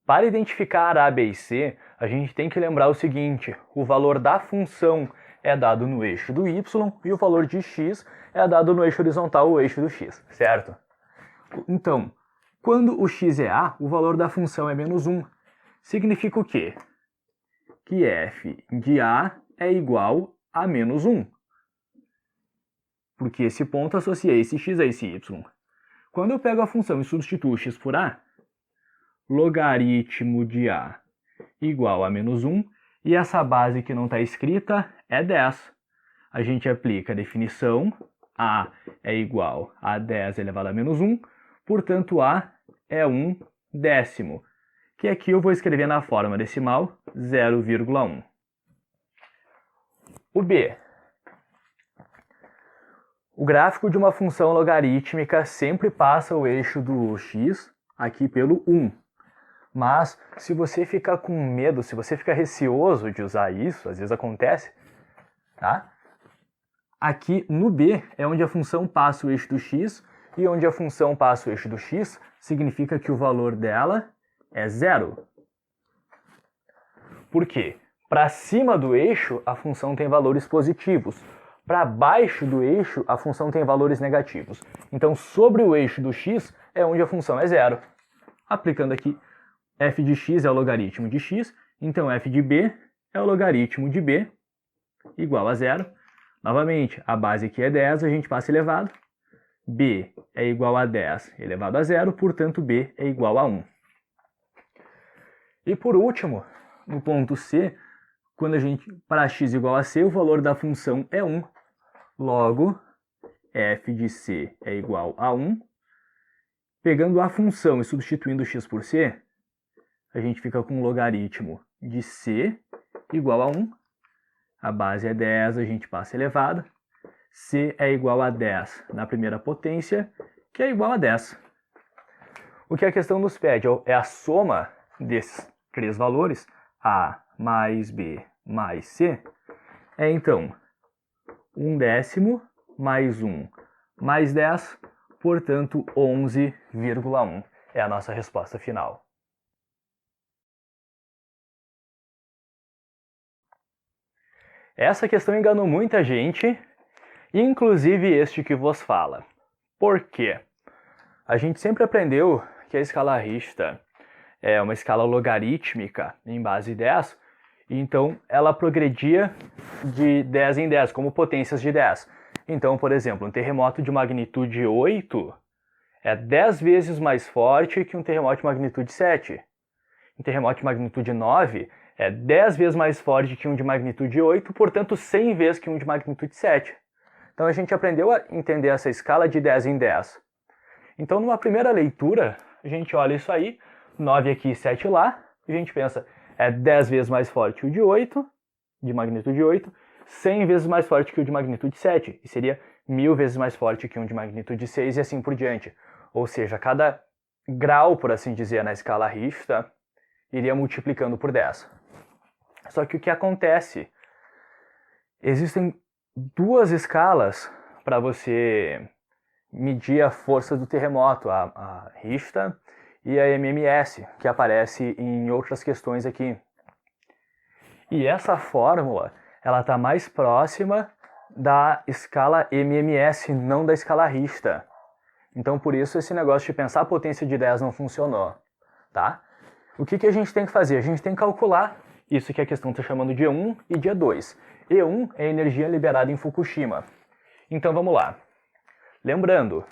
Para identificar A, B e C, a gente tem que lembrar o seguinte: o valor da função é dado no eixo do y e o valor de x é dado no eixo horizontal, o eixo do x, certo? Então, quando o x é A, o valor da função é menos 1. Significa o quê? Que f de A é igual a menos 1. Porque esse ponto associa esse x a esse y. Quando eu pego a função e substituo x por A, logaritmo de A igual a menos 1, e essa base que não está escrita é 10. A gente aplica a definição, A é igual a 10 elevado a menos 1, portanto A é 1/10, que aqui eu vou escrever na forma decimal 0,1. O B. O gráfico de uma função logarítmica sempre passa o eixo do x aqui pelo 1. Mas se você ficar com medo, se você ficar receoso de usar isso, às vezes acontece, tá? Aqui no B é onde a função passa o eixo do x, e onde a função passa o eixo do x significa que o valor dela é 0. Por quê? Para cima do eixo a função tem valores positivos. Para baixo do eixo a função tem valores negativos. Então sobre o eixo do x é onde a função é 0. Aplicando aqui, f de x é o logaritmo de x, então f de b é o logaritmo de b, igual a 0. Novamente, a base aqui é 10, a gente passa elevado. b é igual a 10 elevado a 0, portanto b é igual a 1. E por último, no ponto C, quando a gente, para x igual a c, o valor da função é 1. Logo, f de c é igual a 1. Pegando a função e substituindo x por c, a gente fica com o logaritmo de c igual a 1. A base é 10, a gente passa elevado. C é igual a 10 na primeira potência, que é igual a 10. O que a questão nos pede é a soma desses três valores, A mais B mais C, é então 1/10 mais 1 mais 10, portanto 11,1 é a nossa resposta final. Essa questão enganou muita gente, inclusive este que vos fala. Por quê? A gente sempre aprendeu que a escala Richter é uma escala logarítmica em base 10, então ela progredia de 10 em 10, como potências de 10. Então, por exemplo, um terremoto de magnitude 8 é 10 vezes mais forte que um terremoto de magnitude 7. Um terremoto de magnitude 9 é 10 vezes mais forte que um de magnitude 8, portanto 100 vezes que um de magnitude 7. Então a gente aprendeu a entender essa escala de 10 em 10. Então numa primeira leitura, a gente olha isso aí, 9 aqui e 7 lá, e a gente pensa, é 10 vezes mais forte que o de 8, de magnitude 8, 100 vezes mais forte que o de magnitude 7, e seria 1000 vezes mais forte que um de magnitude 6 e assim por diante. Ou seja, cada grau, por assim dizer, na escala Richter, iria multiplicando por 10. Só que o que acontece? Existem duas escalas para você medir a força do terremoto, a Richter e a MMS, que aparece em outras questões aqui. E essa fórmula, ela está mais próxima da escala MMS, não da escala Richter. Então, por isso, esse negócio de pensar a potência de 10 não funcionou, tá? O que a gente tem que fazer? A gente tem que calcular isso que a questão está chamando de E1 e de E2. E1 é a energia liberada em Fukushima. Então, vamos lá. Lembrando,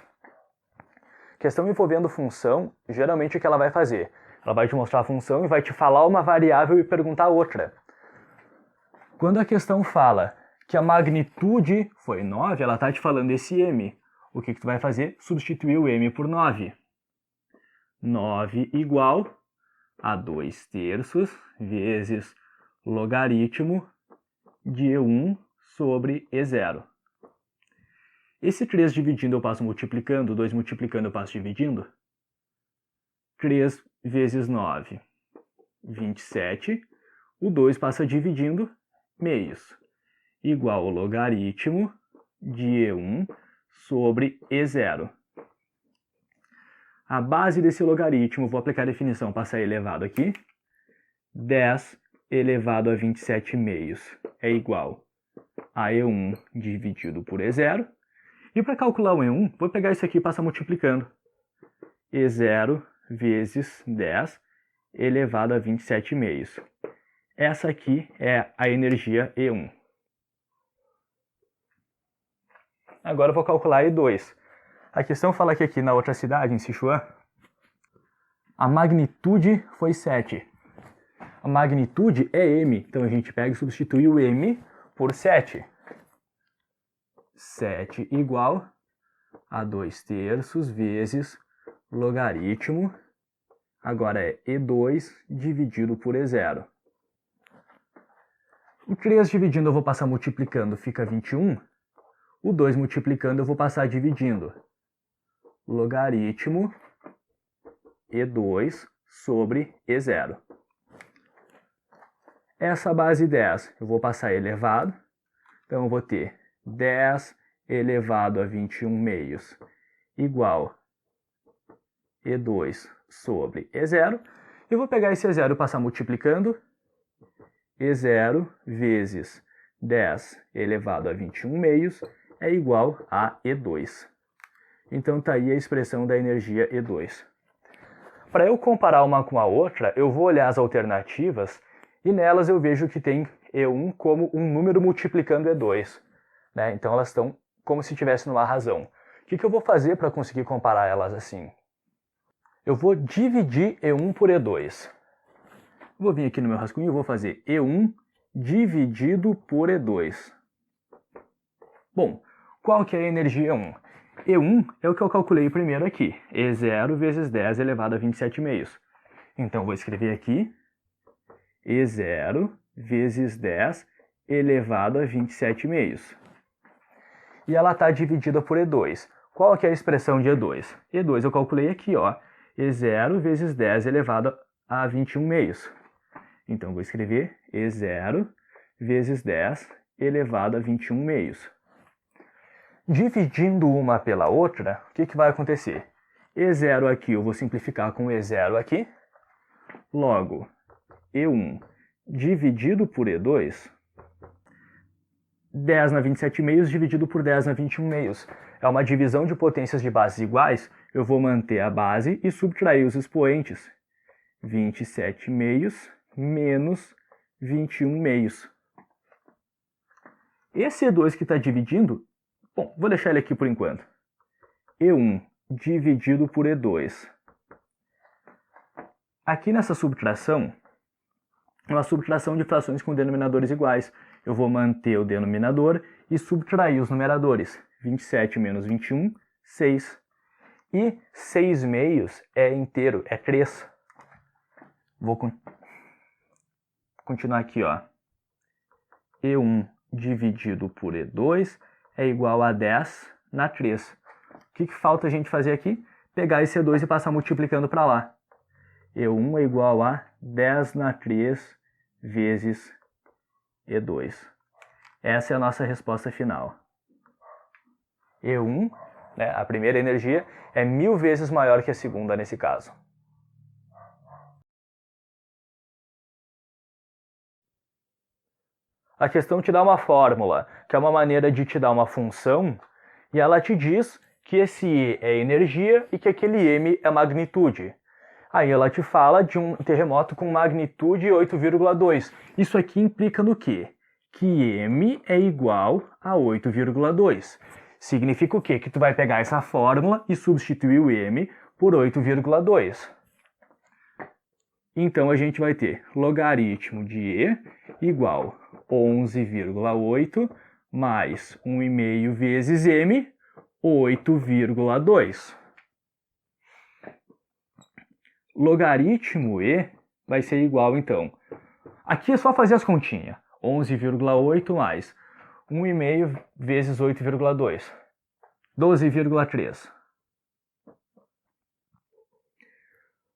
questão envolvendo função, geralmente o que ela vai fazer? Ela vai te mostrar a função e vai te falar uma variável e perguntar outra. Quando a questão fala que a magnitude foi 9, ela está te falando esse m. O que tu vai fazer? Substituir o m por 9. 9 igual a 2/3 vezes logaritmo de E1 sobre E0. Esse 3 dividindo eu passo multiplicando, 2 multiplicando eu passo dividindo. 3 vezes 9, 27. O 2 passa dividindo meios, igual ao logaritmo de E1 sobre E0. a base desse logaritmo, vou aplicar a definição, passar elevado aqui, 10 elevado a 27/2 é igual a E1 dividido por E0. E para calcular o E1, vou pegar isso aqui e passar multiplicando. E0 vezes 10 elevado a 27/2. Essa aqui é a energia E1. Agora eu vou calcular E2. A questão fala que aqui na outra cidade, em Sichuan, a magnitude foi 7. A magnitude é M, então a gente pega e substitui o M por 7. 7 igual a 2/3 vezes logaritmo, agora é E2 dividido por E0. O 3 dividindo eu vou passar multiplicando, fica 21. O 2 multiplicando eu vou passar dividindo. Logaritmo E2 sobre E0. Essa base 10 eu vou passar elevado, então eu vou ter 10 elevado a 21/2 igual E2 sobre E0. Eu vou pegar esse E0 e passar multiplicando. E0 vezes 10 elevado a 21/2 é igual a E2. Então está aí a expressão da energia E2. Para eu comparar uma com a outra, eu vou olhar as alternativas e nelas eu vejo que tem E1 como um número multiplicando E2. Né? Então elas estão como se estivesse numa razão. O que eu vou fazer para conseguir comparar elas assim? Eu vou dividir E1 por E2. Vou vir aqui no meu rascunho e vou fazer E1 dividido por E2. Bom, qual que é a energia E1? E1 é o que eu calculei primeiro aqui. E0 vezes 10 elevado a 27/2. Então vou escrever aqui E0 vezes 10 elevado a 27/2. E ela está dividida por E2. Qual que é a expressão de E2? E2 eu calculei aqui, ó. E0 vezes 10 elevado a 21/2. Então vou escrever E0 vezes 10 elevado a 21/2. Dividindo uma pela outra, o que vai acontecer? E0 aqui eu vou simplificar com E0 aqui. Logo, E1 dividido por E2, 10 na 27/2 dividido por 10 na 21/2. É uma divisão de potências de bases iguais. Eu vou manter a base e subtrair os expoentes. 27/2 menos 21/2. Esse E2 que está dividindo, bom, vou deixar ele aqui por enquanto. E1 dividido por E2. Aqui nessa subtração, é uma subtração de frações com denominadores iguais. Eu vou manter o denominador e subtrair os numeradores. 27 menos 21, 6. E 6/2 é inteiro, é 3. Vou continuar aqui, ó. E1 dividido por E2 é igual a 10 na 3. O que falta a gente fazer aqui? Pegar esse E2 e passar multiplicando para lá. E1 é igual a 10 na 3 vezes E2. Essa é a nossa resposta final. E1, né, a primeira energia, é 1000 vezes maior que a segunda nesse caso. A questão te dá uma fórmula, que é uma maneira de te dar uma função, e ela te diz que esse E é energia e que aquele M é magnitude. Aí ela te fala de um terremoto com magnitude 8,2. Isso aqui implica no quê? Que M é igual a 8,2. Significa o quê? Que tu vai pegar essa fórmula e substituir o M por 8,2. Então a gente vai ter logaritmo de E igual 11,8 mais 1,5 vezes M, 8,2. Logaritmo E vai ser igual, então, aqui é só fazer as continhas. 11,8 mais 1,5 vezes 8,2. 12,3.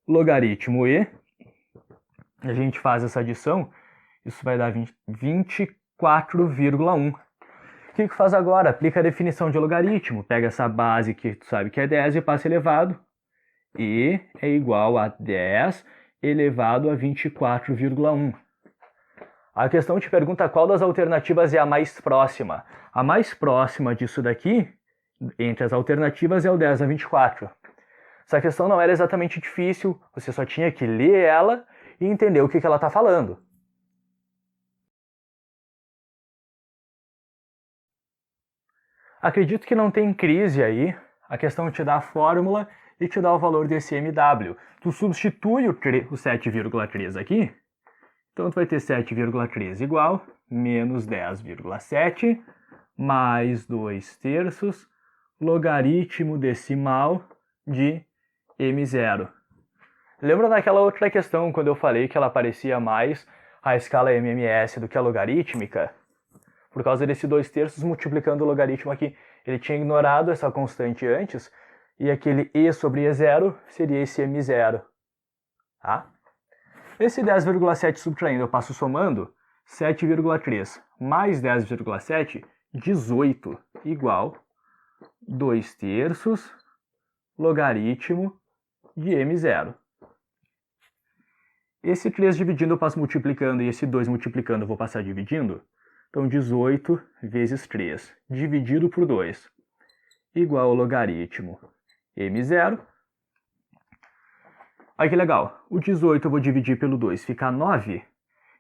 Logaritmo E, a gente faz essa adição, isso vai dar 24,1. O que faz agora? Aplica a definição de logaritmo. Pega essa base que tu sabe que é 10 e passa elevado. E é igual a 10 elevado a 24,1. A questão te pergunta qual das alternativas é a mais próxima. A mais próxima disso daqui, entre as alternativas, é o 10 a 24. Essa questão não era exatamente difícil, você só tinha que ler ela e entender o que ela está falando. Acredito que não tem crise aí, a questão te dá a fórmula e te dá o valor desse MW. Tu substitui o 7,3 aqui, então tu vai ter 7,3 igual menos 10,7 mais 2 terços logaritmo decimal de M0. Lembra daquela outra questão quando eu falei que ela parecia mais a escala MMS do que a logarítmica? Por causa desse 2 terços multiplicando o logaritmo aqui. Ele tinha ignorado essa constante antes, e aquele E sobre E0 seria esse M0. Tá? Esse 10,7 subtraindo, eu passo somando, 7,3 mais 10,7, 18, igual 2 terços logaritmo de M0. Esse 3 dividindo eu passo multiplicando, e esse 2 multiplicando eu vou passar dividindo. Então, 18 vezes 3, dividido por 2, igual ao logaritmo M0. Olha que legal, o 18 eu vou dividir pelo 2, fica 9,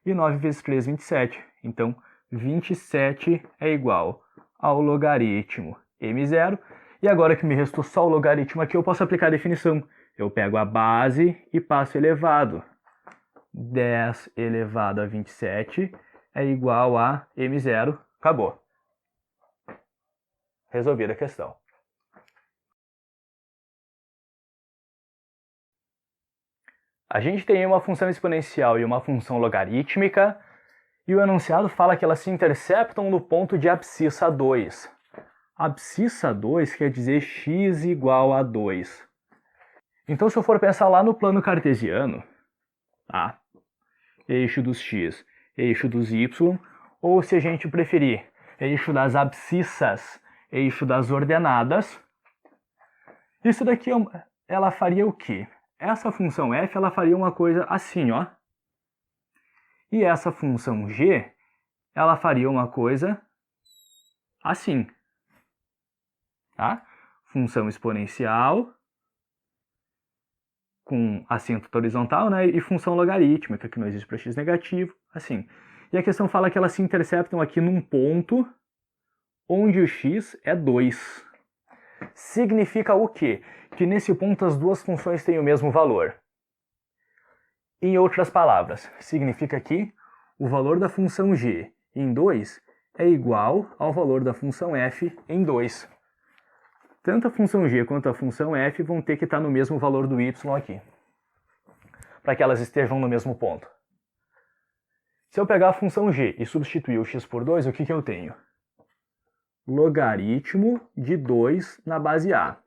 e 9 vezes 3, 27. Então, 27 é igual ao logaritmo M0. E agora que me restou só o logaritmo aqui, eu posso aplicar a definição. Eu pego a base e passo elevado. 10 elevado a 27 é igual a M0. Acabou. Resolvida a questão. A gente tem uma função exponencial e uma função logarítmica, e o enunciado fala que elas se interceptam no ponto de abscissa 2. Abscissa 2 quer dizer x igual a 2. Então, se eu for pensar lá no plano cartesiano, tá? Eixo dos x, eixo dos y, ou se a gente preferir, eixo das abscissas, eixo das ordenadas, isso daqui ela faria o quê? Essa função f ela faria uma coisa assim, ó. E essa função g, ela faria uma coisa assim. Tá? Função exponencial com assento horizontal, né? E função logarítmica, que não existe para x negativo, assim. E a questão fala que elas se interceptam aqui num ponto onde o x é 2. Significa o quê? Que nesse ponto as duas funções têm o mesmo valor. Em outras palavras, significa que o valor da função g em 2 é igual ao valor da função f em 2. Tanto a função g quanto a função f vão ter que estar no mesmo valor do y aqui, para que elas estejam no mesmo ponto. Se eu pegar a função g e substituir o x por 2, o que eu tenho? Logaritmo de 2 na base a.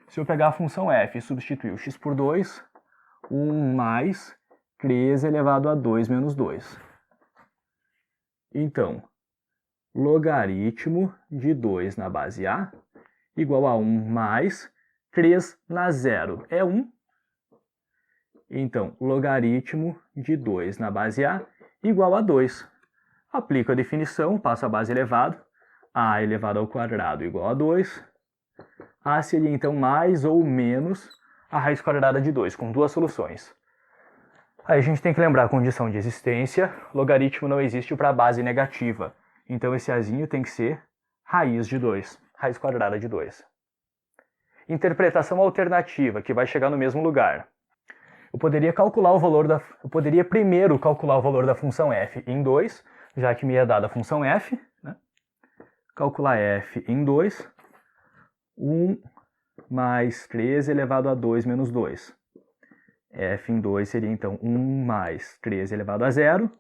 Se eu pegar a função f e substituir o x por 2, 1 mais 3 elevado a 2 menos 2. Então, logaritmo de 2 na base a igual a 1 mais 3 na 0 é 1. Então, logaritmo de 2 na base a igual a 2. Aplico a definição, passo a base elevado. A elevado ao quadrado igual a 2. A seria então mais ou menos a raiz quadrada de 2, com duas soluções. Aí a gente tem que lembrar a condição de existência. Logaritmo não existe para base negativa. Então esse azinho tem que ser raiz de 2, raiz quadrada de 2. Interpretação alternativa, que vai chegar no mesmo lugar. Eu poderia primeiro calcular o valor da função f em 2, já que me é dada a função f, né? Calcular f em 2, 1 mais 3 elevado a 2 menos 2. F em 2 seria então 1 mais 3 elevado a 0,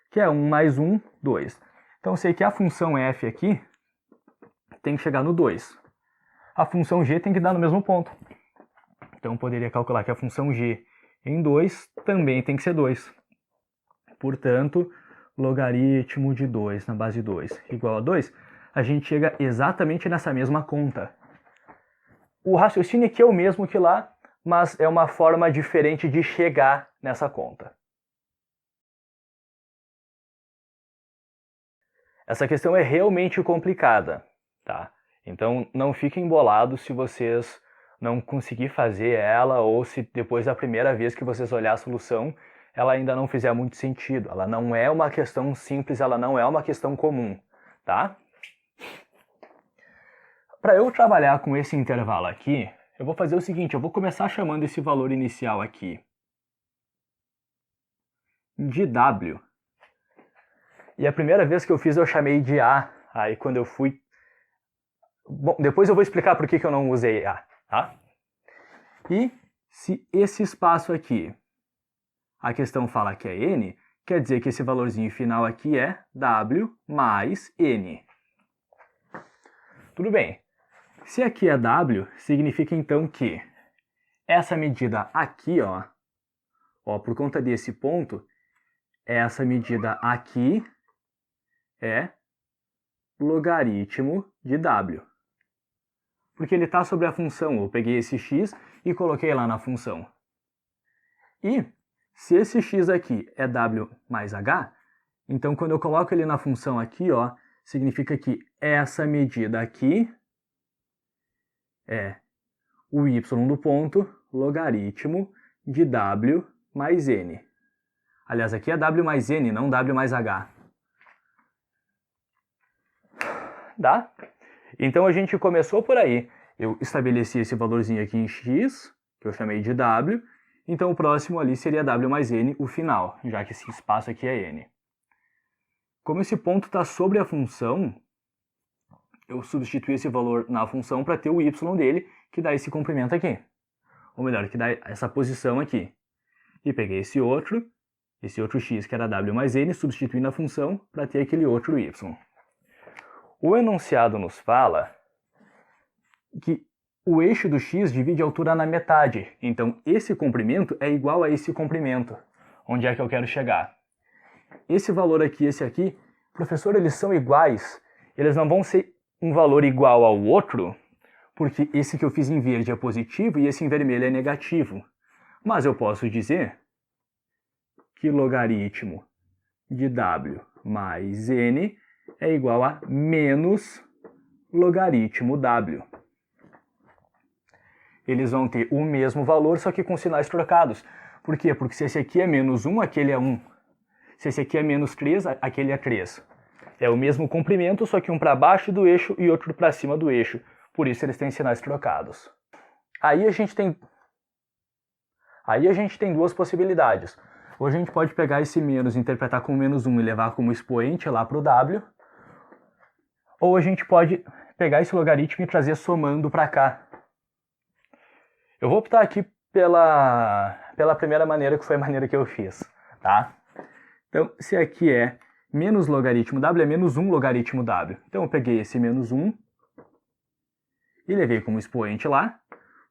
que é 1 mais 1, 2. Então eu sei que a função f aqui tem que chegar no 2. A função g tem que dar no mesmo ponto. Então eu poderia calcular que a função g em 2 também tem que ser 2. Portanto, logaritmo de 2 na base 2 igual a 2, a gente chega exatamente nessa mesma conta. o raciocínio aqui é o mesmo que lá, mas é uma forma diferente de chegar nessa conta. Essa questão é realmente complicada, tá? Então não fiquem embolados se vocês não conseguir fazer ela ou se depois da primeira vez que vocês olhar a solução, ela ainda não fizer muito sentido. Ela não é uma questão simples, ela não é uma questão comum, tá? Para eu trabalhar com esse intervalo aqui, eu vou fazer o seguinte, eu vou começar chamando esse valor inicial aqui de W. E a primeira vez que eu fiz eu chamei de A, aí quando eu fui... Bom, depois eu vou explicar por que eu não usei A, tá? E se esse espaço aqui, a questão fala que é N, quer dizer que esse valorzinho final aqui é W mais N. Tudo bem. Se aqui é W, significa então que essa medida aqui, ó, por conta desse ponto, essa medida aqui é logaritmo de W. Porque ele está sobre a função. Eu peguei esse x e coloquei lá na função. E se esse x aqui é W mais H, então quando eu coloco ele na função aqui, ó, significa que essa medida aqui é o y do ponto logaritmo de W mais N. Aliás, aqui é W mais N, não W mais H. Tá? Então a gente começou por aí. Eu estabeleci esse valorzinho aqui em x, que eu chamei de W. Então o próximo ali seria W mais N, o final, já que esse espaço aqui é N. Como esse ponto está sobre a função, eu substituí esse valor na função para ter o y dele, que dá esse comprimento aqui. Ou melhor, que dá essa posição aqui. E peguei esse outro x, que era W mais N, substituí na função para ter aquele outro y. O enunciado nos fala que o eixo do x divide a altura na metade. Então, esse comprimento é igual a esse comprimento. Onde é que eu quero chegar? Esse valor aqui e esse aqui, professor, eles são iguais. Eles não vão ser um valor igual ao outro, porque esse que eu fiz em verde é positivo e esse em vermelho é negativo. Mas eu posso dizer que logaritmo de W mais N é igual a menos logaritmo W. Eles vão ter o mesmo valor, só que com sinais trocados. Por quê? Porque se esse aqui é menos 1, aquele é 1. Se esse aqui é menos 3, aquele é 3. É o mesmo comprimento, só que um para baixo do eixo e outro para cima do eixo. Por isso eles têm sinais trocados. Aí a gente tem duas possibilidades. Ou a gente pode pegar esse menos, interpretar como menos 1 e levar como expoente lá para o W. Ou a gente pode pegar esse logaritmo e trazer somando para cá. Eu vou optar aqui pela primeira maneira, que foi a maneira que eu fiz, tá? Então, se aqui é menos logaritmo W, é menos 1 logaritmo W. Então, eu peguei esse menos 1 e levei como expoente lá.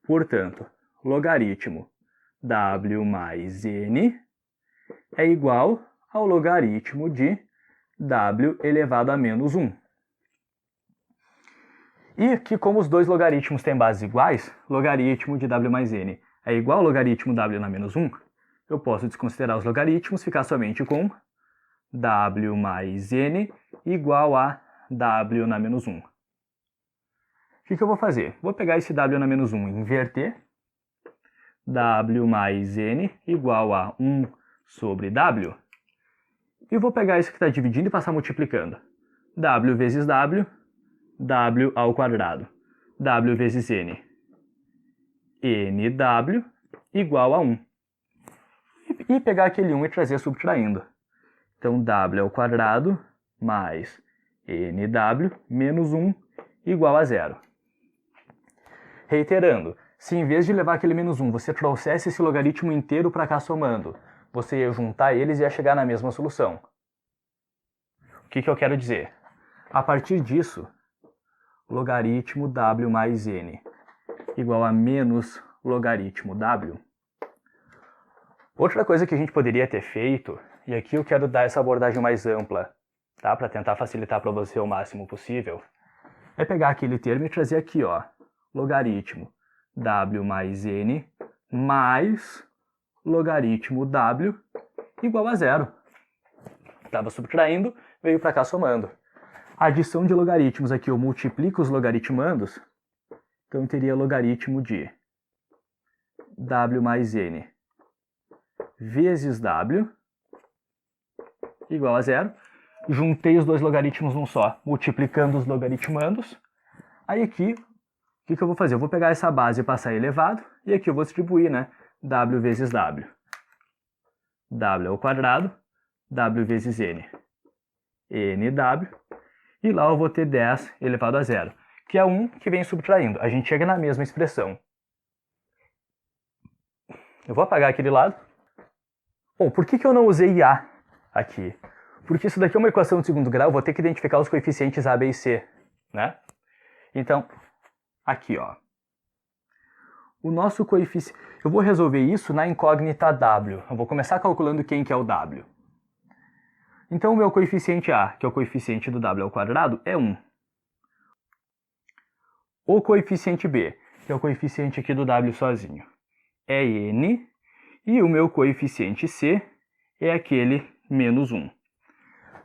Portanto, logaritmo W mais N é igual ao logaritmo de W elevado a menos 1. E que como os dois logaritmos têm bases iguais, logaritmo de W mais N é igual ao logaritmo W na menos 1, eu posso desconsiderar os logaritmos, ficar somente com W mais N igual a W na menos 1. O que eu vou fazer? Vou pegar esse W na menos 1 e inverter. W mais N igual a 1 sobre W. E vou pegar isso que está dividindo e passar multiplicando. W vezes W, W ao quadrado. W vezes N. NW igual a 1. E pegar aquele 1 e trazer subtraindo. Então, W ao quadrado mais NW menos 1 igual a 0. Reiterando, se em vez de levar aquele menos 1, você trouxesse esse logaritmo inteiro para cá somando, você ia juntar eles e ia chegar na mesma solução. O que eu quero dizer? A partir disso, logaritmo W mais N igual a menos logaritmo W. Outra coisa que a gente poderia ter feito, e aqui eu quero dar essa abordagem mais ampla, tá? Para tentar facilitar para você o máximo possível, é pegar aquele termo e trazer aqui, ó, logaritmo W mais N mais logaritmo W igual a zero. Estava subtraindo, veio para cá somando. A adição de logaritmos aqui, eu multiplico os logaritmandos, então eu teria logaritmo de W mais N vezes W igual a zero. Juntei os dois logaritmos num só, multiplicando os logaritmandos. Aí aqui, o que eu vou fazer? Eu vou pegar essa base e passar elevado, e aqui eu vou distribuir, né? W vezes W. W ao quadrado, W vezes N. NW. E lá eu vou ter 10 elevado a zero, que é 1 que vem subtraindo. A gente chega na mesma expressão. Eu vou apagar aquele lado. Bom, por que eu não usei A aqui? Porque isso daqui é uma equação de segundo grau, eu vou ter que identificar os coeficientes A, B e C, né? Então, aqui, ó. O nosso coeficiente... Eu vou resolver isso na incógnita W. Eu vou começar calculando quem que é o W. Então, o meu coeficiente A, que é o coeficiente do W ao quadrado, é 1. O coeficiente B, que é o coeficiente aqui do W sozinho, é N. E o meu coeficiente C é aquele menos 1.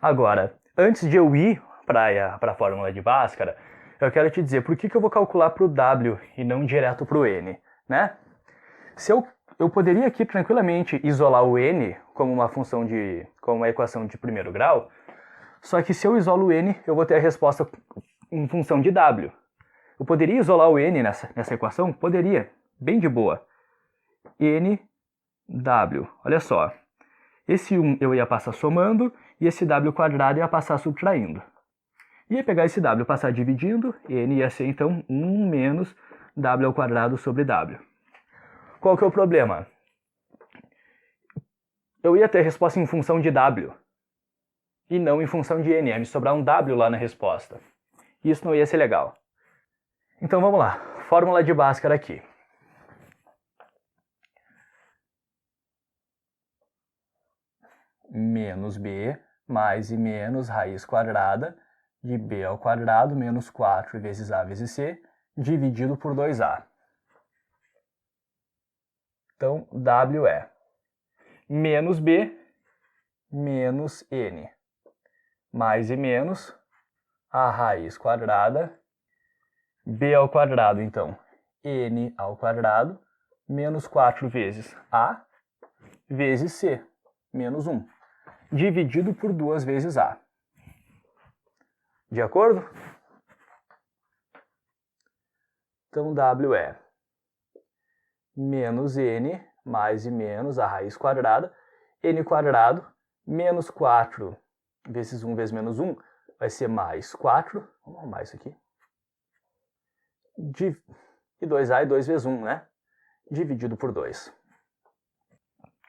Agora, antes de eu ir para a fórmula de Bhaskara, eu quero te dizer por que eu vou calcular para o W e não direto para o N, né? Se eu poderia aqui tranquilamente isolar o N como uma função como uma equação de primeiro grau, só que se eu isolo o N, eu vou ter a resposta em função de W. Eu poderia isolar o N nessa equação? Poderia, bem de boa. N, W, olha só. Esse 1 eu ia passar somando, e esse W quadrado ia passar subtraindo. Ia pegar esse W e passar dividindo, N ia ser então 1 menos W ao quadrado sobre W. Qual que é o problema? Eu ia ter a resposta em função de W, e não em função de N, ia me sobrar um W lá na resposta. Isso não ia ser legal. Então vamos lá, fórmula de Bhaskara aqui. Menos B mais e menos raiz quadrada de B ao quadrado menos 4 vezes A vezes C, dividido por 2A. Então, W é menos B menos N, mais e menos a raiz quadrada, B ao quadrado, então, N ao quadrado, menos 4 vezes A, vezes C, menos 1, dividido por 2 vezes A. De acordo? Então, W é menos N, mais e menos a raiz quadrada, N quadrado, menos 4 vezes 1 vezes menos 1, vai ser mais 4, vamos arrumar isso aqui, e 2A e 2 vezes 1, né? Dividido por 2.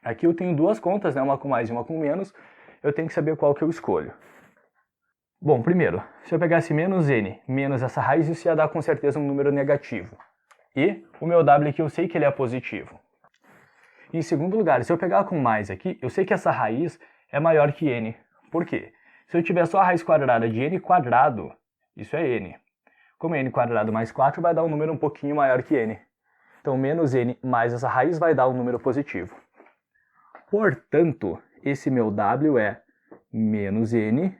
Aqui eu tenho duas contas, né? Uma com mais e uma com menos, eu tenho que saber qual que eu escolho. Bom, primeiro, se eu pegasse menos N, menos essa raiz, isso ia dar com certeza um número negativo. E o meu W aqui eu sei que ele é positivo. Em segundo lugar, se eu pegar com mais aqui, eu sei que essa raiz é maior que N. Por quê? Se eu tiver só a raiz quadrada de N quadrado, isso é N. Como N quadrado mais 4 vai dar um número um pouquinho maior que N. Então, menos N mais essa raiz vai dar um número positivo. Portanto, esse meu W é menos N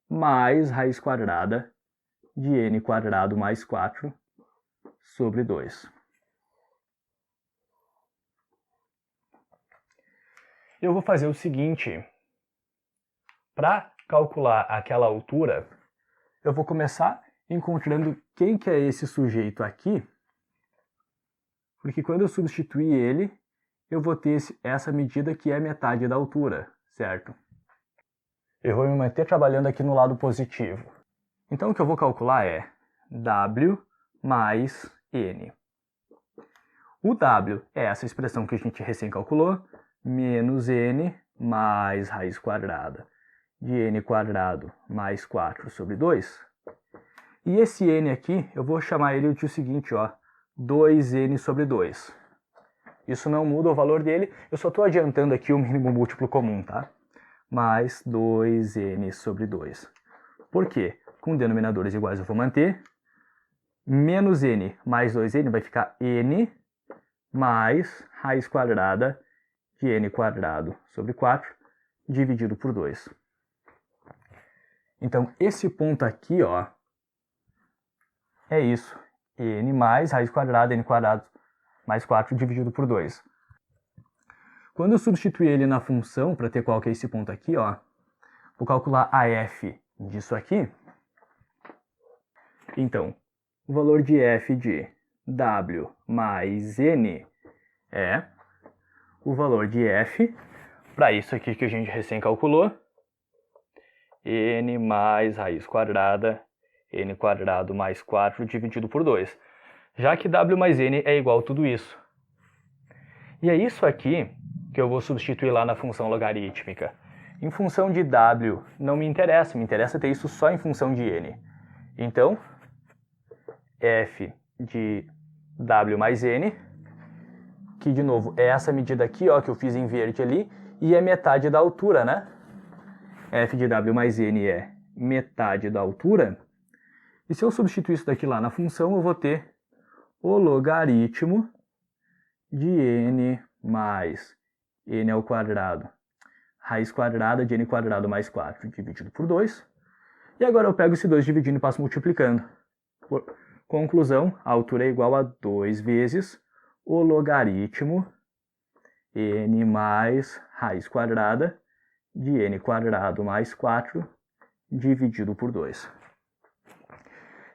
mais raiz quadrada de N quadrado mais 4 sobre 2. Eu vou fazer o seguinte. Para calcular aquela altura, eu vou começar encontrando quem que é esse sujeito aqui, porque quando eu substituir ele, eu vou ter essa medida que é metade da altura, certo? Eu vou me manter trabalhando aqui no lado positivo. Então o que eu vou calcular é W mais N. O W é essa expressão que a gente recém calculou, menos N mais raiz quadrada de N quadrado mais 4 sobre 2. E esse N aqui, eu vou chamar ele de o seguinte, ó, 2N sobre 2. Isso não muda o valor dele, eu só estou adiantando aqui o mínimo múltiplo comum, tá? Mais 2N sobre 2. Por quê? Com denominadores iguais eu vou manter. menos n mais 2n vai ficar n mais raiz quadrada de n quadrado sobre 4 dividido por 2. Então, esse ponto aqui, ó, é isso. N mais raiz quadrada, n quadrado mais 4 dividido por 2. Quando eu substituir ele na função, para ter qual que é esse ponto aqui, ó, vou calcular a f disso aqui. Então, o valor de f de w mais n é o valor de f, para isso aqui que a gente recém calculou, n mais raiz quadrada, n quadrado mais 4 dividido por 2. Já que w mais n é igual a tudo isso. E é isso aqui que eu vou substituir lá na função logarítmica. Em função de w não me interessa ter isso só em função de n. Então, f de w mais n, que de novo é essa medida aqui, ó, que eu fiz em verde ali, e é metade da altura, né? F de w mais n é metade da altura. E se eu substituir isso daqui lá na função, eu vou ter o logaritmo de n mais n ao quadrado, raiz quadrada de n quadrado mais 4 dividido por 2. E agora eu pego esse 2 dividindo e passo multiplicando. Conclusão, a altura é igual a 2 vezes o logaritmo n mais raiz quadrada de n quadrado mais 4 dividido por 2.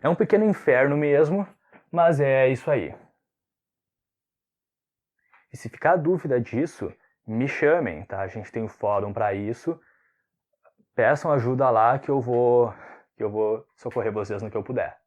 É um pequeno inferno mesmo, mas é isso aí. E se ficar dúvida disso, me chamem, tá? A gente tem um fórum para isso. Peçam ajuda lá que eu vou socorrer vocês no que eu puder.